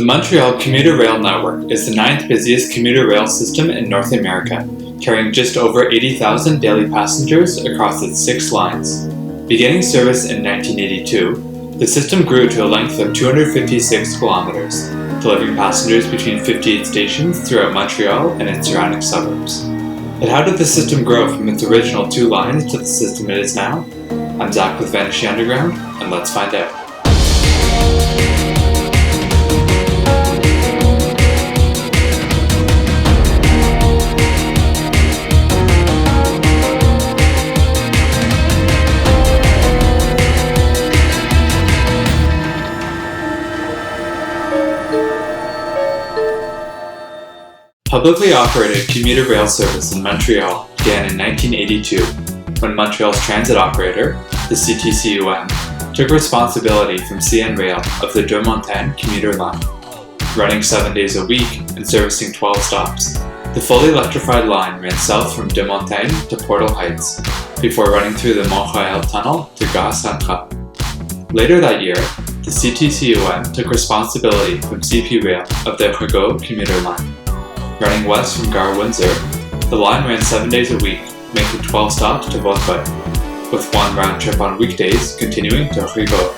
The Montreal commuter rail network is the 9th busiest commuter rail system in North America, carrying just over 80,000 daily passengers across its 6 lines. Beginning service in 1982, the system grew to a length of 256 kilometers, delivering passengers between 58 stations throughout Montreal and its surrounding suburbs. But how did the system grow from its original 2 lines to the system it is now? I'm Zach with Vanishing Underground, and let's find out. Publicly operated commuter rail service in Montreal began in 1982 when Montreal's transit operator, the CTCUM, took responsibility from CN Rail of the Deux-Montagnes commuter line. Running 7 days a week and servicing 12 stops, the fully electrified line ran south from Deux-Montagnes to Portal Heights, before running through the Montreal tunnel to Gare Centrale. Later that year, the CTCUM took responsibility from CP Rail of the Rigaud commuter line. Running west from Gare Windsor, the line ran 7 days a week, making 12 stops to Vaudreuil, with 1 round trip on weekdays continuing to Rigaud.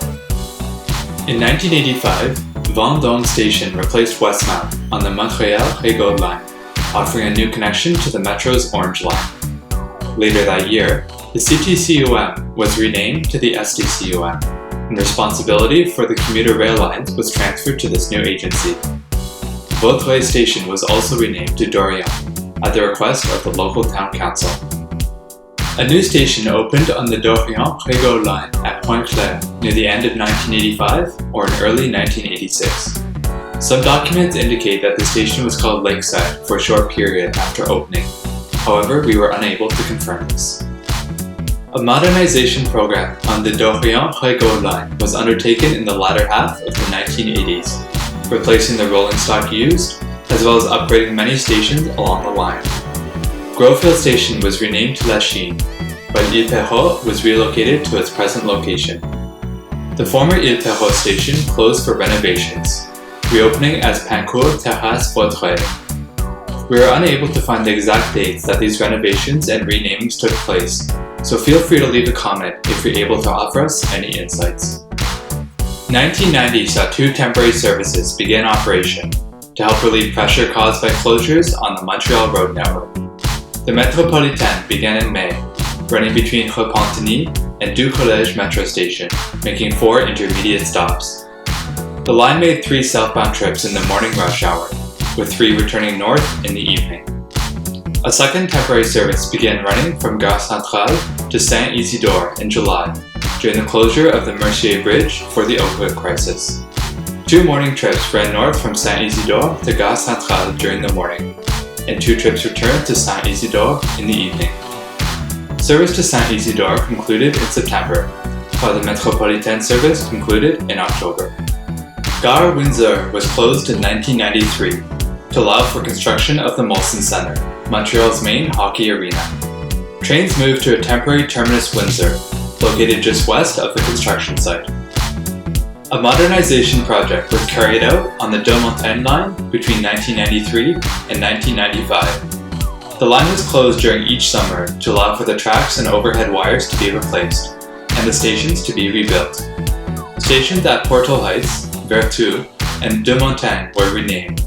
In 1985, Vendôme Station replaced Westmount on the Montreal-Rigaud line, offering a new connection to the Metro's Orange Line. Later that year, the CTCUM was renamed to the STCUM, and responsibility for the commuter rail lines was transferred to this new agency. Vaudreuil Station was also renamed to Dorion, at the request of the local town council. A new station opened on the Dorion-Rigaud line at Pointe-Claire near the end of 1985 or in early 1986. Some documents indicate that the station was called Lakeside for a short period after opening. However, we were unable to confirm this. A modernization program on the Dorion-Rigaud line was undertaken in the latter half of the 1980s, replacing the rolling stock used, as well as upgrading many stations along the line. Grovefield Station was renamed to La Chine, while Ile Perrot was relocated to its present location. The former Ile Perrot station closed for renovations, reopening as Pincourt Terrasse Vaudreuil. We are unable to find the exact dates that these renovations and renamings took place, so feel free to leave a comment if you're able to offer us any insights. 1990 saw 2 temporary services begin operation to help relieve pressure caused by closures on the Montreal road network. The Métropolitaine began in May, running between Repentigny and Du Collège Metro Station, making 4 intermediate stops. The line made 3 southbound trips in the morning rush hour, with 3 returning north in the evening. A second temporary service began running from Gare Centrale to Saint-Isidore in July, during the closure of the Mercier Bridge for the opioid crisis. 2 morning trips ran north from Saint-Isidore to Gare Centrale during the morning, and 2 trips returned to Saint-Isidore in the evening. Service to Saint-Isidore concluded in September, while the Métropolitaine service concluded in October. Gare Windsor was closed in 1993 to allow for construction of the Molson Centre, Montreal's main hockey arena. Trains moved to a temporary terminus Windsor, located just west of the construction site. A modernization project was carried out on the Deux-Montagnes line between 1993 and 1995. The line was closed during each summer to allow for the tracks and overhead wires to be replaced, and the stations to be rebuilt. Stations at Portal Heights, Vertu, and Deux-Montagnes were renamed,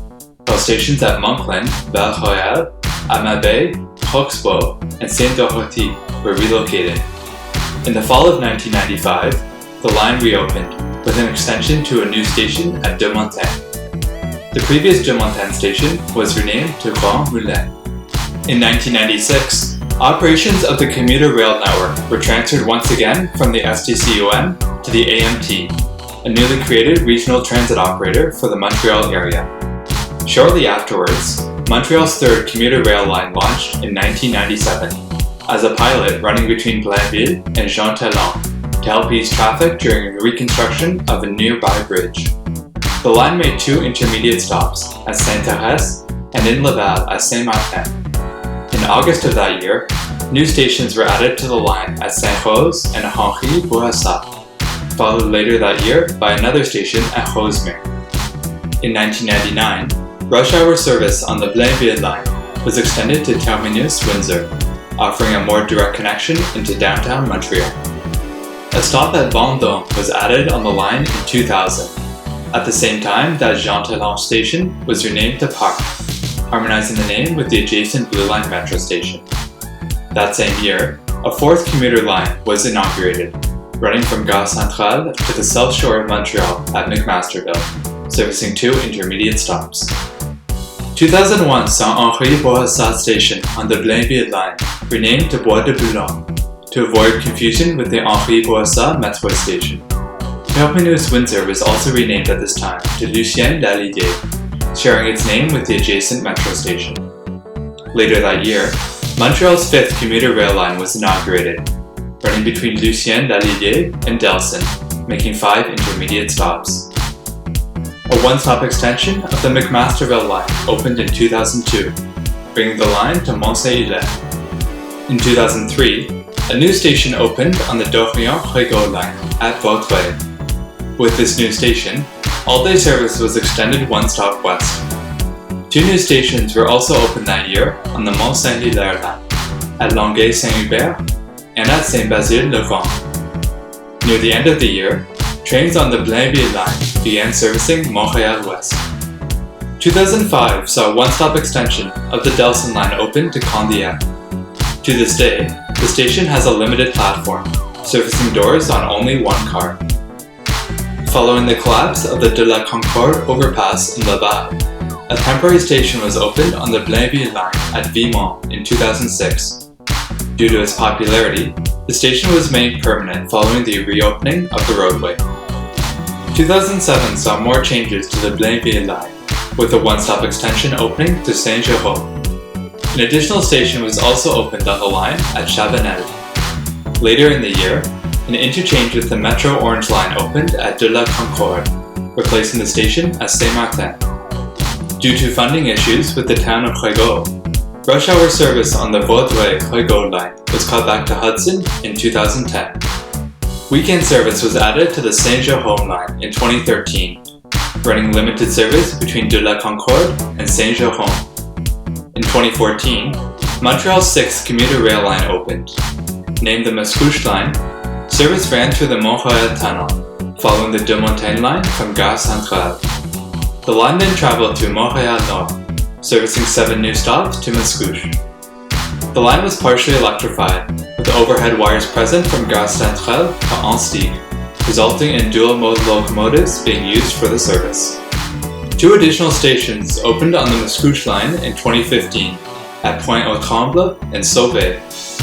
while stations at Moncton, Val-Royal, Amabay, Roxbo, and Saint-Dorothy were relocated. In the fall of 1995, the line reopened, with an extension to a new station at Deux-Montagnes. The previous Deux-Montagnes station was renamed to Grand Moulin. In 1996, operations of the commuter rail network were transferred once again from the STCUM to the AMT, a newly created regional transit operator for the Montreal area. Shortly afterwards, Montreal's 3rd commuter rail line launched in 1997, as a pilot running between Blainville and Jean Talon to help ease traffic during the reconstruction of a nearby bridge. The line made 2 intermediate stops at Saint-Thérèse and in Laval at Saint-Martin. In August of that year, new stations were added to the line at Saint-Rose and Henri Bourassa, followed later that year by another station at Rosemere. In 1999, rush hour service on the Blainville line was extended to Terminus Windsor, offering a more direct connection into downtown Montreal. A stop at Vendôme was added on the line in 2000, at the same time that Jean-Talon station was renamed to Parc, harmonizing the name with the adjacent Blue Line metro station. That same year, a fourth commuter line was inaugurated, running from Gare Centrale to the South Shore of Montreal at McMasterville, servicing 2 intermediate stops. 2001 saw Henri-Bourassa station on the Blainville line renamed to Bois de Boulogne to avoid confusion with the Henri-Bourassa metro station. Terminus Windsor was also renamed at this time to Lucien Lallier, sharing its name with the adjacent metro station. Later that year, Montreal's 5th commuter rail line was inaugurated, running between Lucien Lallier and Delson, making 5 intermediate stops. A one-stop extension of the McMasterville line opened in 2002, bringing the line to Mont-Saint-Hilaire. In 2003, a new station opened on the Dorion-Crégaud line at Vaudreuil. With this new station, all-day service was extended one stop west. 2 new stations were also opened that year on the Mont-Saint-Hilaire line, at Longueuil-Saint-Hubert and at Saint-Basile-le-Vent. Near the end of the year, trains on the Blainville line began servicing Montreal West. 2005 saw a one-stop extension of the Delson line open to Candiac. To this day, the station has a limited platform, servicing doors on only 1 car. Following the collapse of the De la Concorde overpass in Laval, a temporary station was opened on the Blainville line at Vimont in 2006. Due to its popularity, the station was made permanent following the reopening of the roadway. 2007 saw more changes to the Blainville line, with a one-stop extension opening to Saint-Jérôme. An additional station was also opened on the line at Chabanel. Later in the year, an interchange with the Metro Orange line opened at De la Concorde, replacing the station at Saint-Martin. Due to funding issues with the town of Crégaud, rush hour service on the Vaudreuil-Crégaud line was cut back to Hudson in 2010. Weekend service was added to the Saint-Jérôme line in 2013, running limited service between De la Concorde and Saint-Jérôme. In 2014, Montreal's 6th commuter rail line opened. Named the Mascouche line, service ran through the Montreal tunnel, following the Deux-Montagnes line from Gare Centrale. The line then traveled to Montreal Nord, servicing 7 new stops to Mascouche. The line was partially electrified, with overhead wires present from Gare Centrale to Anstey, resulting in dual-mode locomotives being used for the service. 2 additional stations opened on the Mascouche line in 2015 at Pointe-aux-Trembles and Sauvé,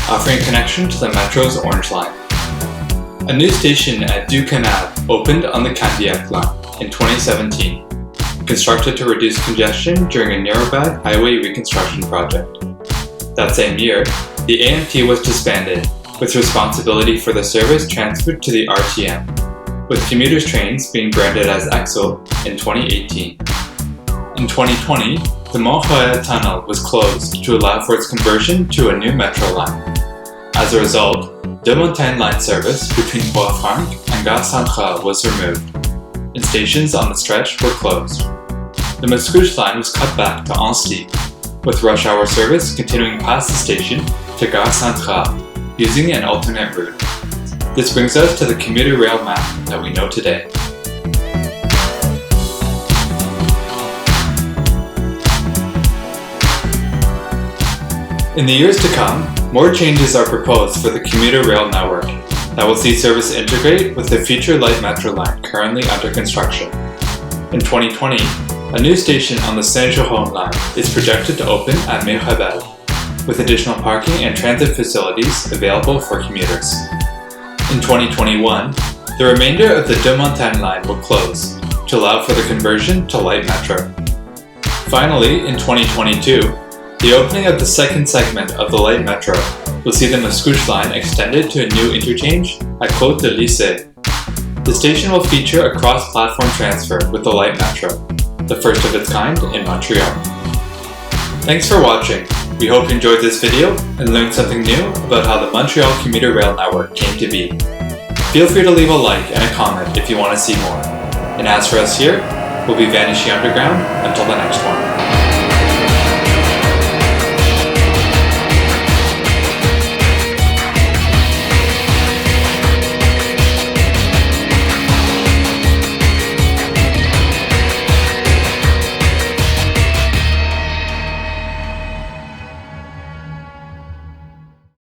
offering a connection to the Metro's Orange line. A new station at Deux-Canal opened on the Candiac line in 2017, constructed to reduce congestion during a Nuremberg highway reconstruction project. That same year, the AMT was disbanded, with responsibility for the service transferred to the RTM, with commuters' trains being branded as Exo in 2018. In 2020, the Montreal tunnel was closed to allow for its conversion to a new metro line. As a result, Deux-Montagnes line service between Bois-Franc and Gare Centrale was removed, and stations on the stretch were closed. The Mascouche line was cut back to Anstey, with rush hour service continuing past the station to Gare Centrale, using an alternate route. This brings us to the commuter rail map that we know today. In the years to come, more changes are proposed for the commuter rail network that will see service integrate with the future light metro line currently under construction. In 2020, a new station on the Saint-Jérôme line is projected to open at Mirabel, with additional parking and transit facilities available for commuters. In 2021, the remainder of the Deux-Montagnes line will close to allow for the conversion to light metro. Finally, in 2022, the opening of the second segment of the light metro will see the Mascouche line extended to a new interchange at Côte de Lycée. The station will feature a cross-platform transfer with the light metro, the first of its kind in Montreal. Thanks for watching. We hope you enjoyed this video and learned something new about how the Montreal commuter rail network came to be. Feel free to leave a like and a comment if you want to see more. And as for us here, We'll be vanishing underground until the next one.